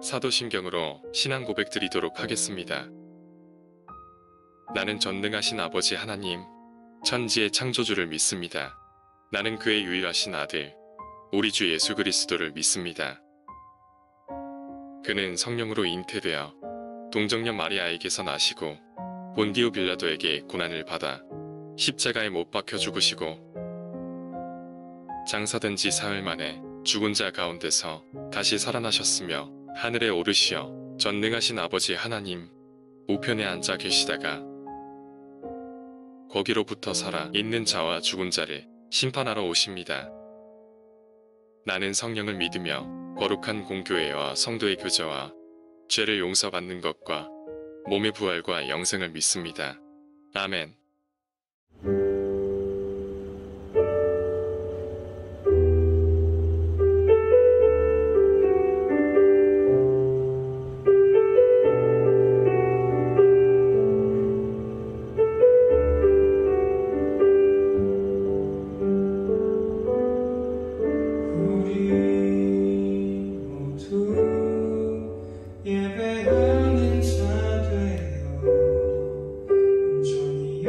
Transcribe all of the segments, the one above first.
사도신경으로 신앙 고백 드리도록 하겠습니다. 나는 전능하신 아버지 하나님, 천지의 창조주를 믿습니다. 나는 그의 유일하신 아들, 우리 주 예수 그리스도를 믿습니다. 그는 성령으로 잉태되어 동정녀 마리아에게서 나시고 본디오 빌라도에게 고난을 받아 십자가에 못 박혀 죽으시고 장사된 지 사흘 만에 죽은 자 가운데서 다시 살아나셨으며 하늘에 오르시어 전능하신 아버지 하나님 우편에 앉아 계시다가 거기로부터 살아 있는 자와 죽은 자를 심판하러 오십니다. 나는 성령을 믿으며 거룩한 공교회와 성도의 교제와 죄를 용서받는 것과 몸의 부활과 영생을 믿습니다. 아멘. 예배하는 자 되어 온전히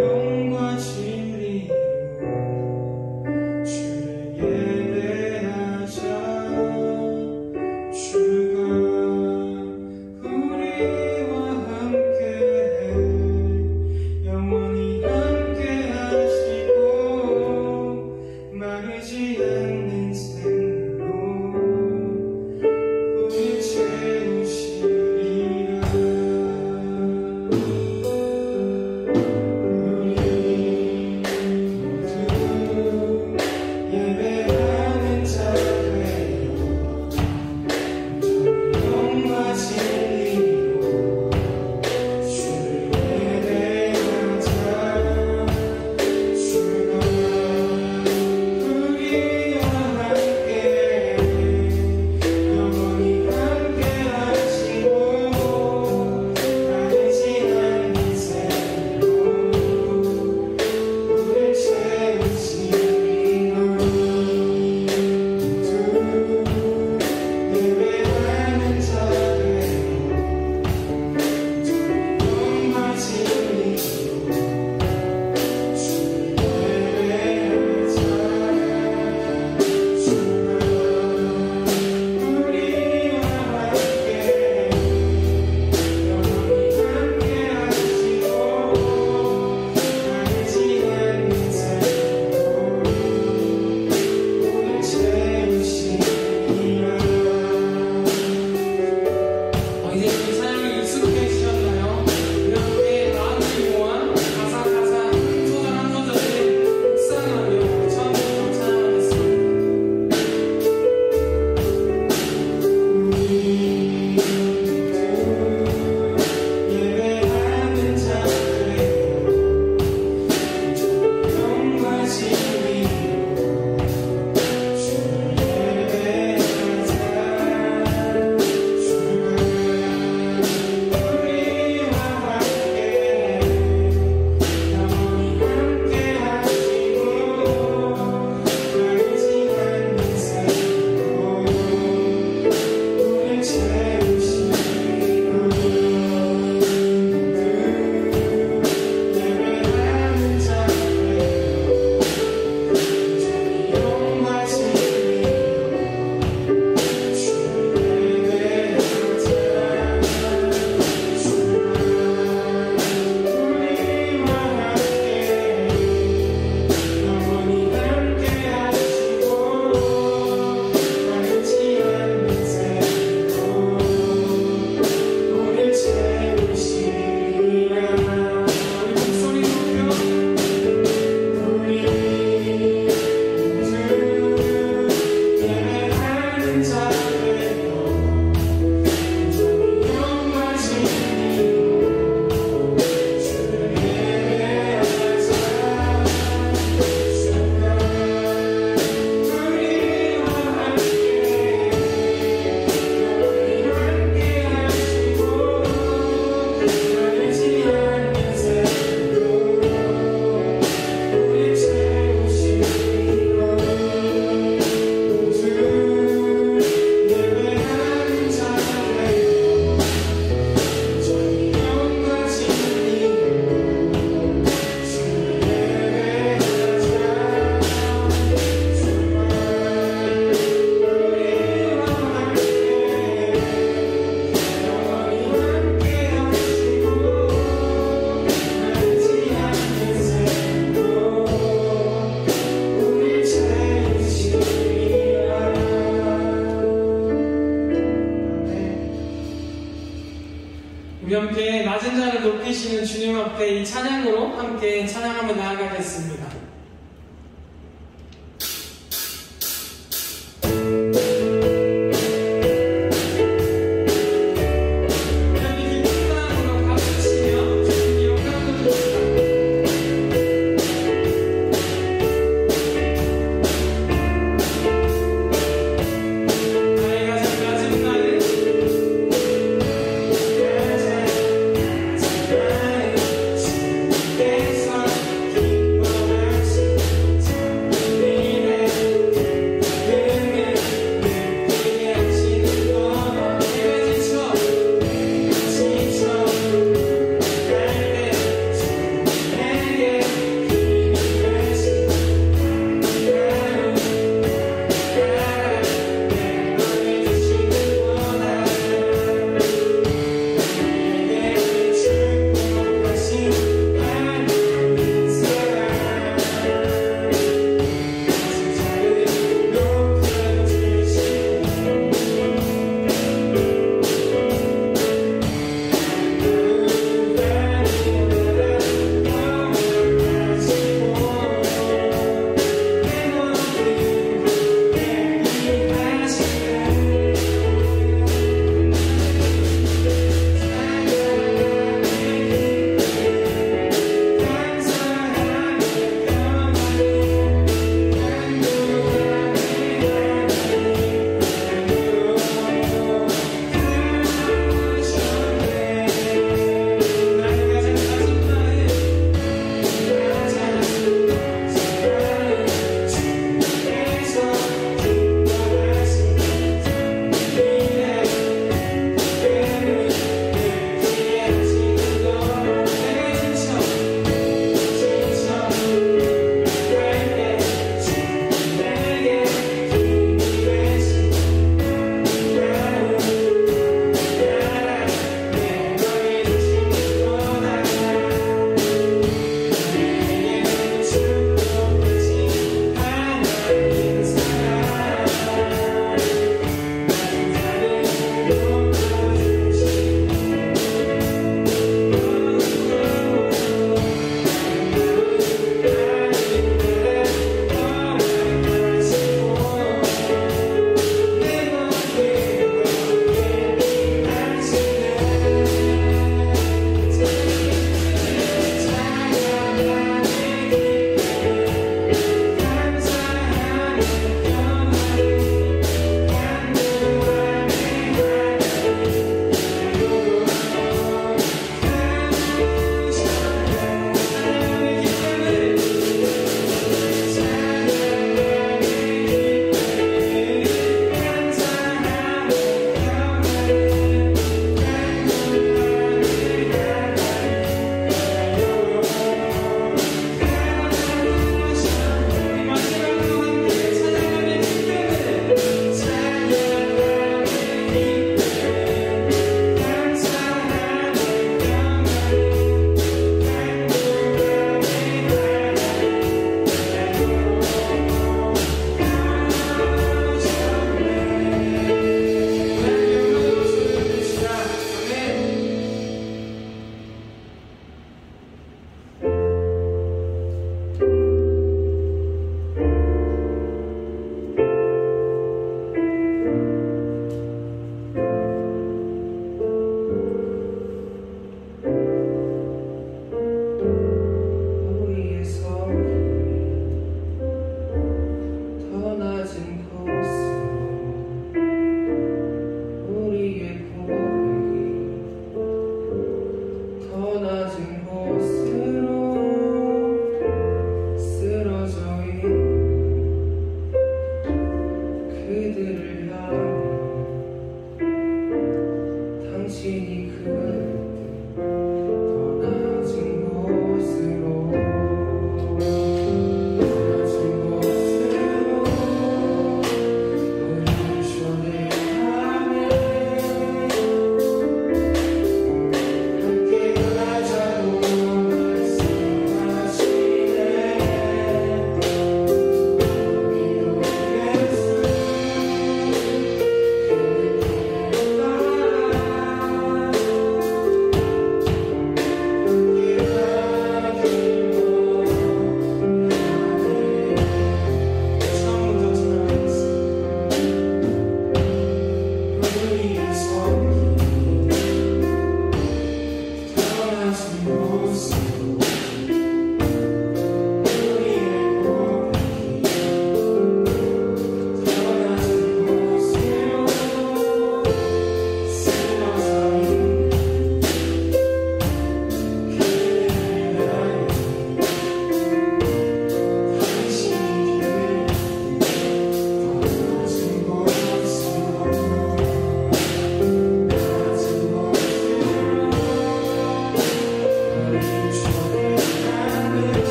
우리 함께 낮은 자를 높이시는 주님 앞에 이 찬양으로 함께 찬양하며 나아가겠습니다. Keep on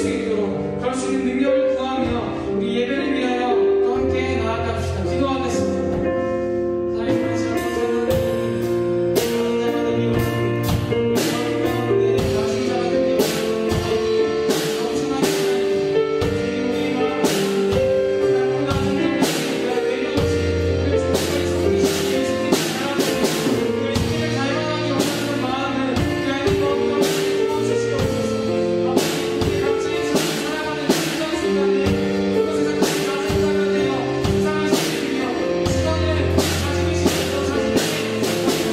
수 있도록 그럴 수 있는 능력을 구하며 우리 예배를 위하여 또 함께 나아갑시다. 기도하겠습니다. 하나님 말씀 감사드립니다. 하나님 드리옵습니다. 가운데 가신 자가 되게 하옵소서. 엄청나게 우리 마음 날보다 성령님께 내려오신 우리 주님의 성기신 예수님을 사랑하며 우리 주님을 닮아가기 원하는 마음을 우리 안에 거듭 부어주시옵소서. 아버지 각지에서 살아가는 힘든 순간에 그곳에서 같이 가진 자가 되어 이상하시며 시간을 가지고 계시면서 자신에게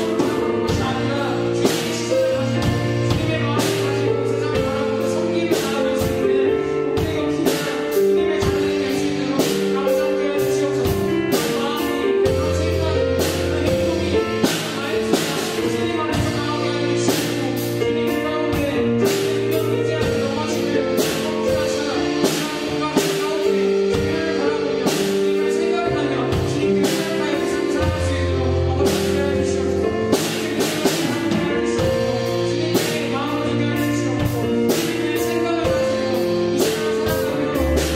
바라보는 것이 아니라 주님의 시선을 가지고 주님의 마음을 가지고 세상을 바라보고 섬기며 나아갈 수 있는 복되고 귀한 주님의 자녀이 될 수 있도록 감사하게 하여 주시옵소서. 그 마음이 그런 생각이 그 행동이 말씀과 주님 안에서 나오게 하여 주시고 주님 가운데 자신의 능력 의지하는 영화심을 성취하시나 하나님 가운데 주님을 바라보며 주님을 생각하며 주님께 생각하여 세상 살아갈 수 있도록 어머니께 하여 주시옵소서. 주님께 마음을 주게 하여 주시옵소서.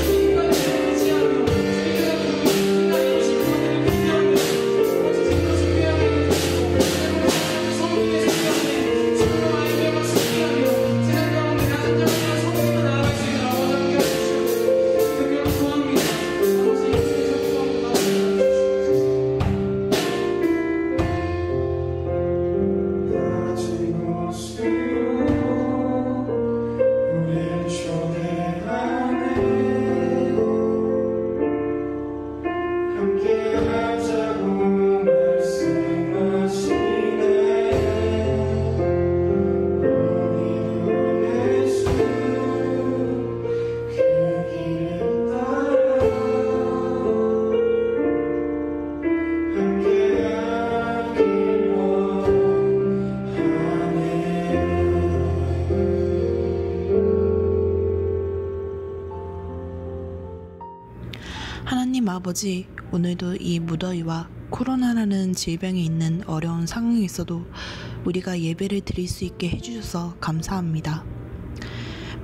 주님의 생각을 가지고 이 세상을 살아가며 주님과 의지하며 주님께서 그리고 주님과 이루신 것들을 기대하며 그것을 준비하게 해주시고 새로운 성공의 생각에 새로운 아이디어가 승리하며 세상 가운데 가진 자가 성공으로 나아갈 수 있도록 아버지 함께 해주시옵소서. 능력을 구합니다. 아버지 예수님의 기도합니다. 가지고 쓰고 우리를 초대하네 함께 하자고 말씀하시네 우리 예수 그 길을 따라 함께하길 원하네. 하나님 아버지, 오늘도 이 무더위와 코로나라는 질병이 있는 어려운 상황에서도 우리가 예배를 드릴 수 있게 해주셔서 감사합니다.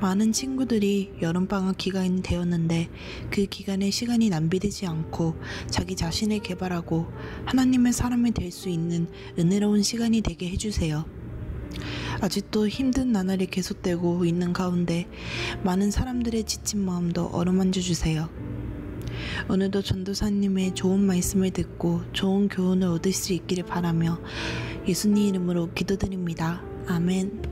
많은 친구들이 여름방학 기간이 되었는데 그 기간에 시간이 낭비되지 않고 자기 자신을 개발하고 하나님의 사람이 될 수 있는 은혜로운 시간이 되게 해주세요. 아직도 힘든 나날이 계속되고 있는 가운데 많은 사람들의 지친 마음도 어루만져 주세요. 오늘도 전도사님의 좋은 말씀을 듣고 좋은 교훈을 얻을 수 있기를 바라며 예수님 이름으로 기도드립니다. 아멘.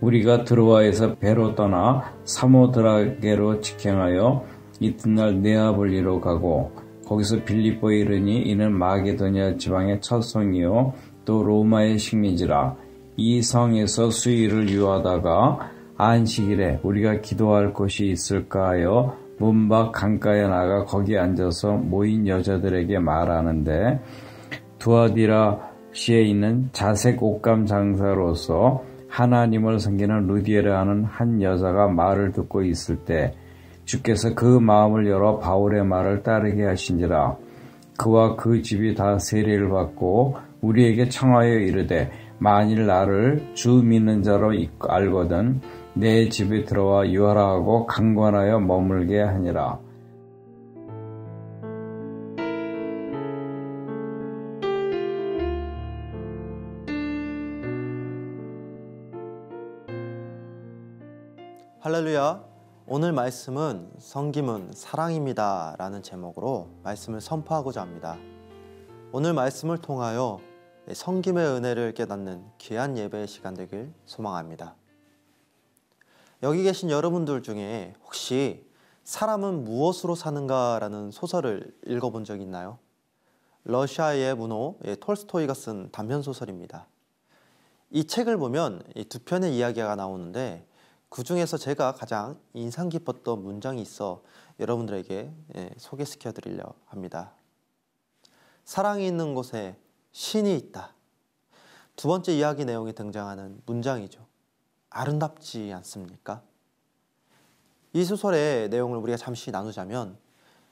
우리가 드로아에서 배로 떠나 사모드라게로 직행하여 이튿날 네아볼리로 가고 거기서 빌립보에 이르니 이는 마게도냐 지방의 첫 성이요 또 로마의 식민지라. 이 성에서 수일을 유하다가 안식일에 우리가 기도할 곳이 있을까 하여 문밖 강가에 나가 거기 앉아서 모인 여자들에게 말하는데 두아디라시에 있는 자색 옷감 장사로서 하나님을 섬기는 루디에라 하는 한 여자가 말을 듣고 있을 때 주께서 그 마음을 열어 바울의 말을 따르게 하신지라. 그와 그 집이 다 세례를 받고 우리에게 청하여 이르되 만일 나를 주 믿는 자로 알거든 내 집에 들어와 유하라 하고 강권하여 머물게 하니라. 할렐루야. 오늘 말씀은 섬김은 사랑입니다 라는 제목으로 말씀을 선포하고자 합니다. 오늘 말씀을 통하여 섬김의 은혜를 깨닫는 귀한 예배의 시간 되길 소망합니다. 여기 계신 여러분들 중에 혹시 사람은 무엇으로 사는가 라는 소설을 읽어본 적 있나요? 러시아의 문호 톨스토이가 쓴 단편소설입니다. 이 책을 보면 두 편의 이야기가 나오는데 그 중에서 제가 가장 인상 깊었던 문장이 있어 여러분들에게 소개시켜 드리려 합니다. 사랑이 있는 곳에 신이 있다. 두 번째 이야기 내용에 등장하는 문장이죠. 아름답지 않습니까? 이 소설의 내용을 우리가 잠시 나누자면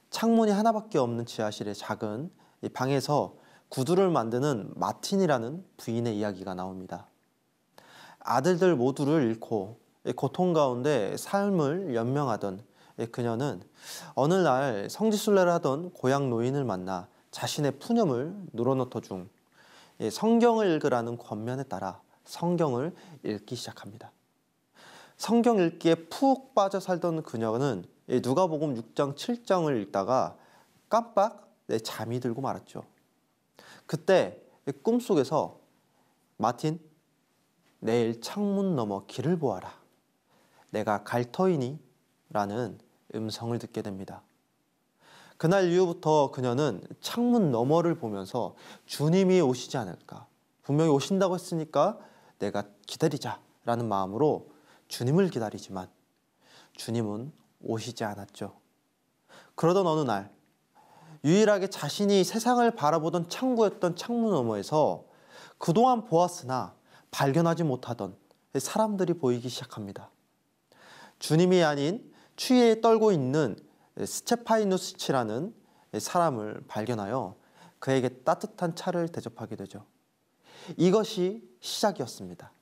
창문이 하나밖에 없는 지하실의 작은 이 방에서 구두를 만드는 마틴이라는 부인의 이야기가 나옵니다. 아들들 모두를 잃고 고통 가운데 삶을 연명하던 그녀는 어느 날 성지순례를 하던 고향 노인을 만나 자신의 푸념을 늘어놓던 중 성경을 읽으라는 권면에 따라 성경을 읽기 시작합니다. 성경 읽기에 푹 빠져 살던 그녀는 누가복음 6장 7장을 읽다가 깜빡 잠이 들고 말았죠. 그때 꿈속에서 마틴, 내일 창문 너머 길을 보아라. 내가 갈 터이니 라는 음성을 듣게 됩니다. 그날 이후부터 그녀는 창문 너머를 보면서 주님이 오시지 않을까, 분명히 오신다고 했으니까 내가 기다리자 라는 마음으로 주님을 기다리지만 주님은 오시지 않았죠. 그러던 어느 날 유일하게 자신이 세상을 바라보던 창구였던 창문 너머에서 그동안 보았으나 발견하지 못하던 사람들이 보이기 시작합니다. 주님이 아닌 추위에 떨고 있는 스테파이누스치라는 사람을 발견하여 그에게 따뜻한 차를 대접하게 되죠. 이것이 시작이었습니다.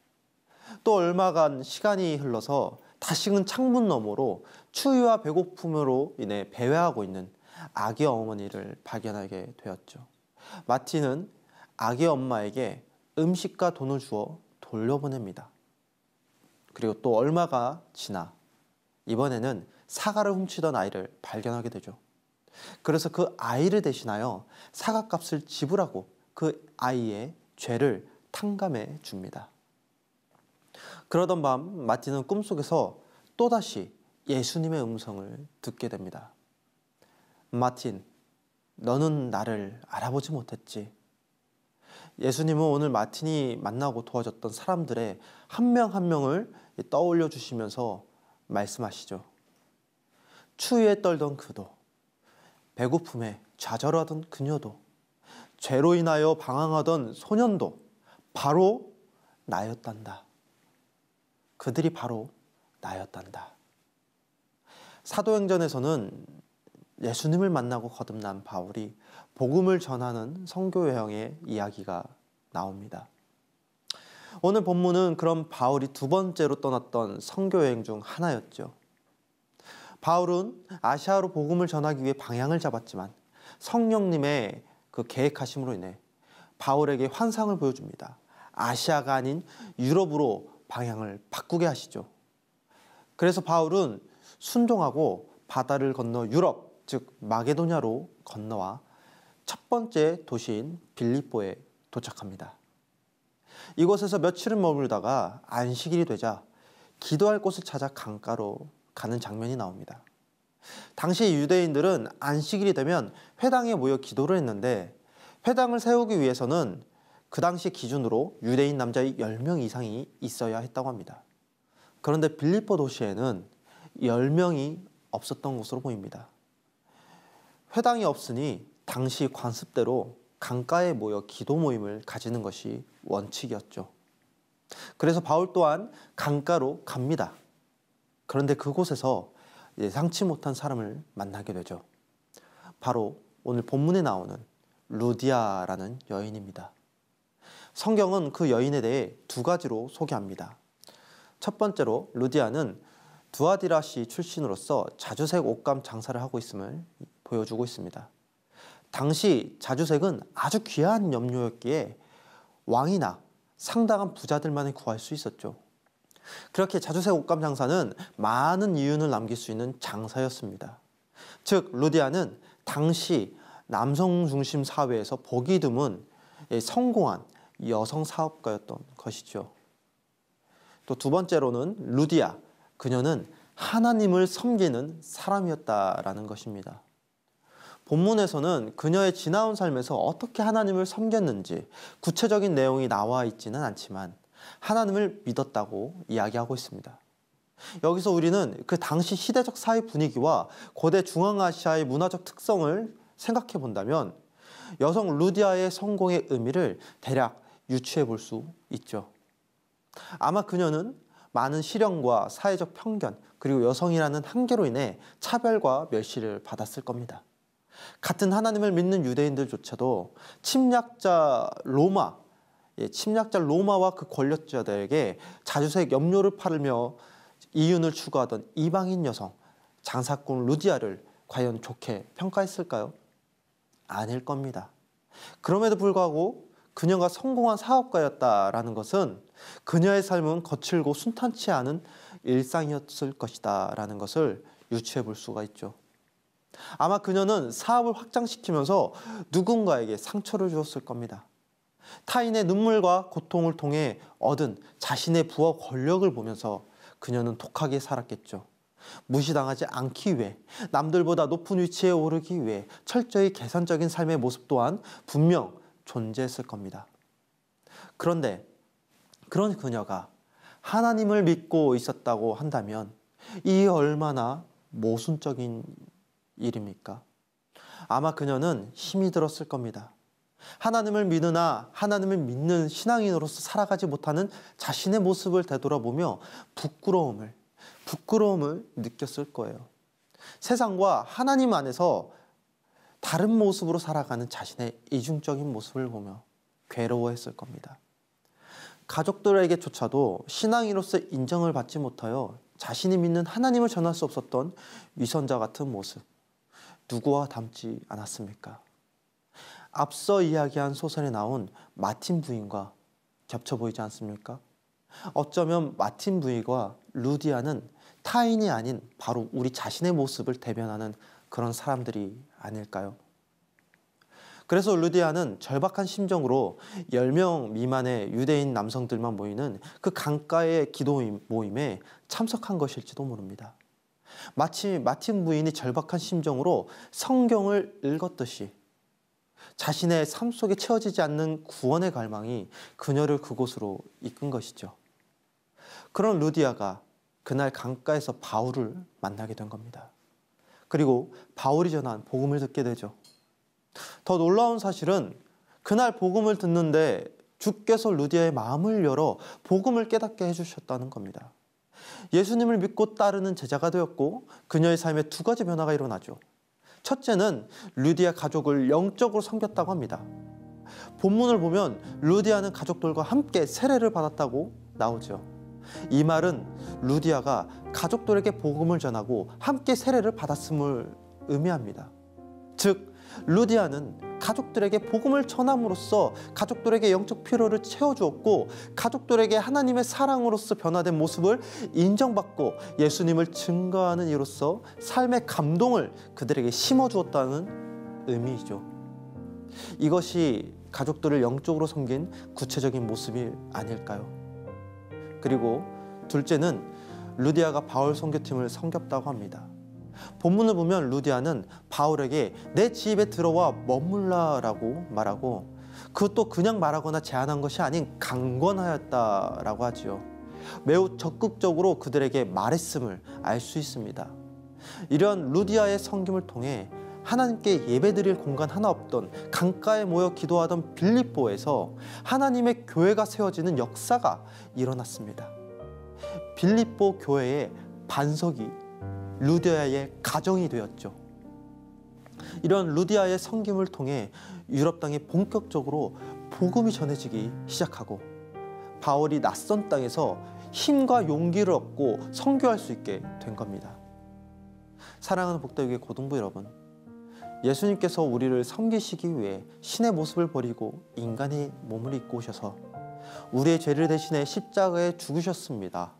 또 얼마간 시간이 흘러서 다시금 창문 너머로 추위와 배고픔으로 인해 배회하고 있는 아기 어머니를 발견하게 되었죠. 마틴은 아기 엄마에게 음식과 돈을 주어 돌려보냅니다. 그리고 또 얼마가 지나 이번에는 사과를 훔치던 아이를 발견하게 되죠. 그래서 그 아이를 대신하여 사과값을 지불하고 그 아이의 죄를 탕감해 줍니다. 그러던 밤 마틴은 꿈속에서 또다시 예수님의 음성을 듣게 됩니다. 마틴, 너는 나를 알아보지 못했지. 예수님은 오늘 마틴이 만나고 도와줬던 사람들의 한 명 한 명을 떠올려 주시면서 말씀하시죠. 추위에 떨던 그도, 배고픔에 좌절하던 그녀도, 죄로 인하여 방황하던 소년도 바로 나였단다. 그들이 바로 나였단다. 사도행전에서는 예수님을 만나고 거듭난 바울이 복음을 전하는 선교 여행의 이야기가 나옵니다. 오늘 본문은 그런 바울이 두 번째로 떠났던 선교 여행 중 하나였죠. 바울은 아시아로 복음을 전하기 위해 방향을 잡았지만 성령님의 그 계획하심으로 인해 바울에게 환상을 보여줍니다. 아시아가 아닌 유럽으로 방향을 바꾸게 하시죠. 그래서 바울은 순종하고 바다를 건너 유럽, 즉 마게도냐로 건너와 첫 번째 도시인 빌립보에 도착합니다. 이곳에서 며칠을 머물다가 안식일이 되자 기도할 곳을 찾아 강가로 가는 장면이 나옵니다. 당시 유대인들은 안식일이 되면 회당에 모여 기도를 했는데 회당을 세우기 위해서는 그 당시 기준으로 유대인 남자 10명 이상이 있어야 했다고 합니다. 그런데 빌립보 도시에는 10명이 없었던 것으로 보입니다. 회당이 없으니 당시 관습대로 강가에 모여 기도 모임을 가지는 것이 원칙이었죠. 그래서 바울 또한 강가로 갑니다. 그런데 그곳에서 예상치 못한 사람을 만나게 되죠. 바로 오늘 본문에 나오는 루디아라는 여인입니다. 성경은 그 여인에 대해 두 가지로 소개합니다. 첫 번째로 루디아는 두아디라시 출신으로서 자주색 옷감 장사를 하고 있음을 보여주고 있습니다. 당시 자주색은 아주 귀한 염료였기에 왕이나 상당한 부자들만이 구할 수 있었죠. 그렇게 자주색 옷감 장사는 많은 이윤을 남길 수 있는 장사였습니다. 즉 루디아는 당시 남성 중심 사회에서 보기 드문 성공한 여성 사업가였던 것이죠. 또 두 번째로는 루디아, 그녀는 하나님을 섬기는 사람이었다라는 것입니다. 본문에서는 그녀의 지나온 삶에서 어떻게 하나님을 섬겼는지 구체적인 내용이 나와 있지는 않지만 하나님을 믿었다고 이야기하고 있습니다. 여기서 우리는 그 당시 시대적 사회 분위기와 고대 중앙아시아의 문화적 특성을 생각해 본다면 여성 루디아의 성공의 의미를 대략 유추해 볼 수 있죠. 아마 그녀는 많은 시련과 사회적 편견, 그리고 여성이라는 한계로 인해 차별과 멸시를 받았을 겁니다. 같은 하나님을 믿는 유대인들조차도 침략자 로마와 그 권력자들에게 자주색 염료를 팔으며 이윤을 추구하던 이방인 여성 장사꾼 루디아를 과연 좋게 평가했을까요? 아닐 겁니다. 그럼에도 불구하고 그녀가 성공한 사업가였다라는 것은 그녀의 삶은 거칠고 순탄치 않은 일상이었을 것이다 라는 것을 유추해 볼 수가 있죠. 아마 그녀는 사업을 확장시키면서 누군가에게 상처를 주었을 겁니다. 타인의 눈물과 고통을 통해 얻은 자신의 부와 권력을 보면서 그녀는 독하게 살았겠죠. 무시당하지 않기 위해, 남들보다 높은 위치에 오르기 위해 철저히 계산적인 삶의 모습 또한 분명 존재했을 겁니다. 그런데 그런 그녀가 하나님을 믿고 있었다고 한다면 이 얼마나 모순적인 일입니까? 아마 그녀는 힘이 들었을 겁니다. 하나님을 믿으나 하나님을 믿는 신앙인으로서 살아가지 못하는 자신의 모습을 되돌아보며 부끄러움을 느꼈을 거예요. 세상과 하나님 안에서 다른 모습으로 살아가는 자신의 이중적인 모습을 보며 괴로워했을 겁니다. 가족들에게조차도 신앙인으로서 인정을 받지 못하여 자신이 믿는 하나님을 전할 수 없었던 위선자 같은 모습, 누구와 닮지 않았습니까? 앞서 이야기한 소설에 나온 마틴 부인과 겹쳐 보이지 않습니까? 어쩌면 마틴 부인과 루디아는 타인이 아닌 바로 우리 자신의 모습을 대변하는 그런 사람들이 아닐까요? 그래서 루디아는 절박한 심정으로 10명 미만의 유대인 남성들만 모이는 그 강가의 기도 모임에 참석한 것일지도 모릅니다. 마치 마틴 부인이 절박한 심정으로 성경을 읽었듯이 자신의 삶 속에 채워지지 않는 구원의 갈망이 그녀를 그곳으로 이끈 것이죠. 그런 루디아가 그날 강가에서 바울을 만나게 된 겁니다. 그리고 바울이 전한 복음을 듣게 되죠. 더 놀라운 사실은 그날 복음을 듣는데 주께서 루디아의 마음을 열어 복음을 깨닫게 해주셨다는 겁니다. 예수님을 믿고 따르는 제자가 되었고 그녀의 삶에 두 가지 변화가 일어나죠. 첫째는 루디아 가족을 영적으로 섬겼다고 합니다. 본문을 보면 루디아는 가족들과 함께 세례를 받았다고 나오죠. 이 말은 루디아가 가족들에게 복음을 전하고 함께 세례를 받았음을 의미합니다. 즉 루디아는 가족들에게 복음을 전함으로써 가족들에게 영적 필요를 채워주었고 가족들에게 하나님의 사랑으로서 변화된 모습을 인정받고 예수님을 증거하는 이로써 삶의 감동을 그들에게 심어주었다는 의미이죠. 이것이 가족들을 영적으로 섬긴 구체적인 모습이 아닐까요? 그리고 둘째는 루디아가 바울 선교팀을 섬겼다고 합니다. 본문을 보면 루디아는 바울에게 내 집에 들어와 머물라라고 말하고 그것도 그냥 말하거나 제안한 것이 아닌 강권하였다라고 하지요. 매우 적극적으로 그들에게 말했음을 알 수 있습니다. 이런 루디아의 섬김을 통해 하나님께 예배드릴 공간 하나 없던 강가에 모여 기도하던 빌립보에서 하나님의 교회가 세워지는 역사가 일어났습니다. 빌립보 교회의 반석이 루디아의 가정이 되었죠. 이런 루디아의 섬김을 통해 유럽 땅에 본격적으로 복음이 전해지기 시작하고 바울이 낯선 땅에서 힘과 용기를 얻고 선교할 수 있게 된 겁니다. 사랑하는 복되게 고등부 여러분, 예수님께서 우리를 섬기시기 위해 신의 모습을 버리고 인간의 몸을 입고 오셔서 우리의 죄를 대신해 십자가에 죽으셨습니다.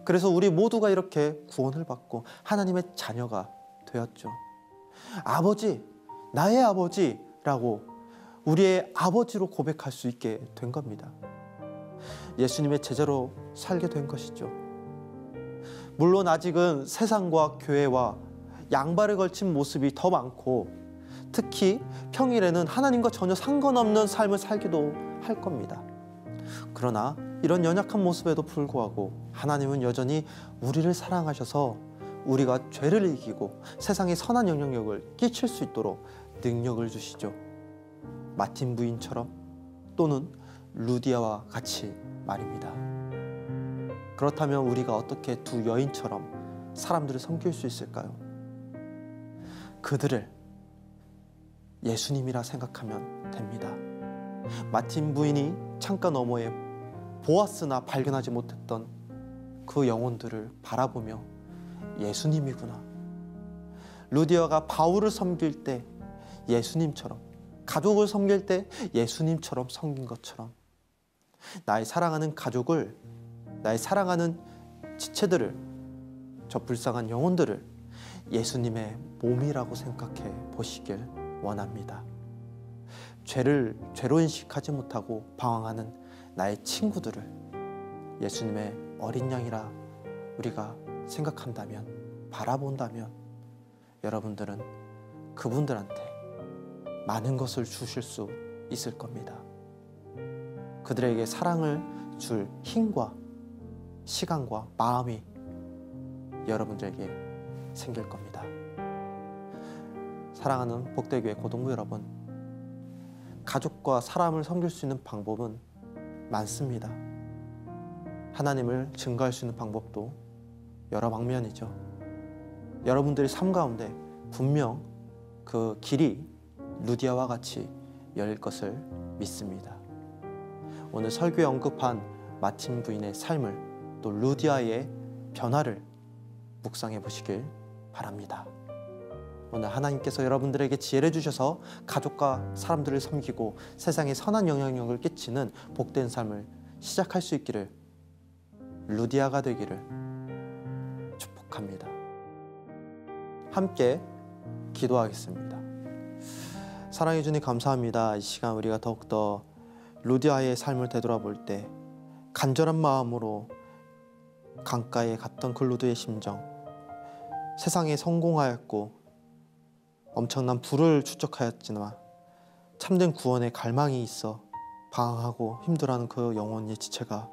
그래서 우리 모두가 이렇게 구원을 받고 하나님의 자녀가 되었죠. 아버지, 나의 아버지라고 우리의 아버지로 고백할 수 있게 된 겁니다. 예수님의 제자로 살게 된 것이죠. 물론 아직은 세상과 교회와 양발을 걸친 모습이 더 많고 특히 평일에는 하나님과 전혀 상관없는 삶을 살기도 할 겁니다. 그러나 이런 연약한 모습에도 불구하고 하나님은 여전히 우리를 사랑하셔서 우리가 죄를 이기고 세상에 선한 영향력을 끼칠 수 있도록 능력을 주시죠. 마틴 부인처럼 또는 루디아와 같이 말입니다. 그렇다면 우리가 어떻게 두 여인처럼 사람들을 섬길 수 있을까요? 그들을 예수님이라 생각하면 됩니다. 마틴 부인이 창가 너머에 보았으나 발견하지 못했던 그 영혼들을 바라보며 예수님이구나. 루디아가 바울을 섬길 때 예수님처럼, 가족을 섬길 때 예수님처럼 섬긴 것처럼 나의 사랑하는 가족을, 나의 사랑하는 지체들을, 저 불쌍한 영혼들을 예수님의 몸이라고 생각해 보시길 원합니다. 죄로 인식하지 못하고 방황하는 나의 친구들을 예수님의 어린 양이라 우리가 생각한다면, 바라본다면 여러분들은 그분들한테 많은 것을 주실 수 있을 겁니다. 그들에게 사랑을 줄 힘과 시간과 마음이 여러분들에게 생길 겁니다. 사랑하는 복대교회 고동부 여러분, 가족과 사람을 섬길 수 있는 방법은 많습니다. 하나님을 증거할 수 있는 방법도 여러 방면이죠. 여러분들의 삶 가운데 분명 그 길이 루디아와 같이 열릴 것을 믿습니다. 오늘 설교에 언급한 마틴 부인의 삶을, 또 루디아의 변화를 묵상해 보시길 바랍니다. 오늘 하나님께서 여러분들에게 지혜를 주셔서 가족과 사람들을 섬기고 세상에 선한 영향력을 끼치는 복된 삶을 시작할 수 있기를, 루디아가 되기를 축복합니다. 함께 기도하겠습니다. 사랑해 주님 감사합니다. 이 시간 우리가 더욱더 루디아의 삶을 되돌아볼 때 간절한 마음으로 강가에 갔던 그 루디아의 심정, 세상에 성공하였고 엄청난 부를 축적하였지만 참된 구원의 갈망이 있어 방황하고 힘들어하는 그 영혼의 지체가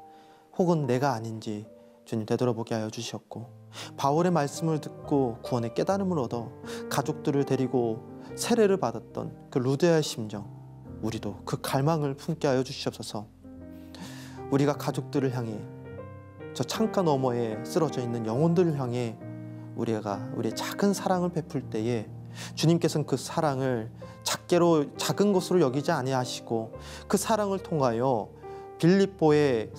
혹은 내가 아닌지 주님 되돌아보게 하여 주셨고, 바울의 말씀을 듣고 구원의 깨달음을 얻어 가족들을 데리고 세례를 받았던 그 루디아의 심정, 우리도 그 갈망을 품게 하여 주시옵소서. 우리가 가족들을 향해, 저 창가 너머에 쓰러져 있는 영혼들을 향해 우리가 우리의 작은 사랑을 베풀 때에 주님께서는 그 사랑을 작은 것으로 여기지 아니하시고 그 사랑을 통하여 빌립보에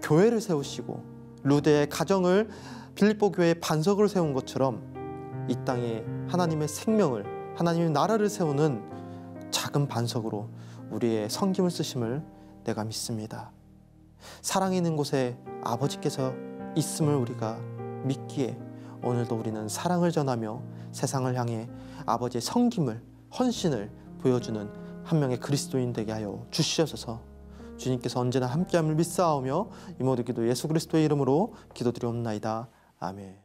교회를 세우시고 루디아의 가정을 빌립보 교회의 반석을 세운 것처럼 이 땅에 하나님의 생명을, 하나님의 나라를 세우는 작은 반석으로 우리의 섬김을 쓰심을 내가 믿습니다. 사랑이 있는 곳에 아버지께서 있음을 우리가 믿기에 오늘도 우리는 사랑을 전하며 세상을 향해 아버지의 섬김을, 헌신을 보여주는 한 명의 그리스도인 되게 하여 주시옵소서. 주님께서 언제나 함께함을 믿사오며 이 모든 기도 예수 그리스도의 이름으로 기도드리옵나이다. 아멘.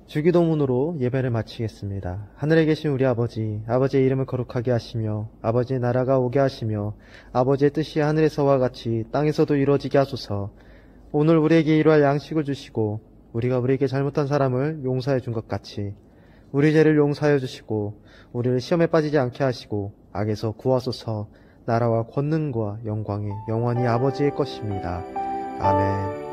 주기도문으로 예배를 마치겠습니다. 하늘에 계신 우리 아버지, 아버지의 이름을 거룩하게 하시며 아버지의 나라가 오게 하시며 아버지의 뜻이 하늘에서와 같이 땅에서도 이루어지게 하소서. 오늘 우리에게 일용할 양식을 주시고 우리가 우리에게 잘못한 사람을 용서해 준 것 같이 우리 죄를 용서하여 주시고 우리를 시험에 빠지지 않게 하시고 악에서 구하소서. 나라와 권능과 영광이 영원히 아버지의 것입니다. 아멘.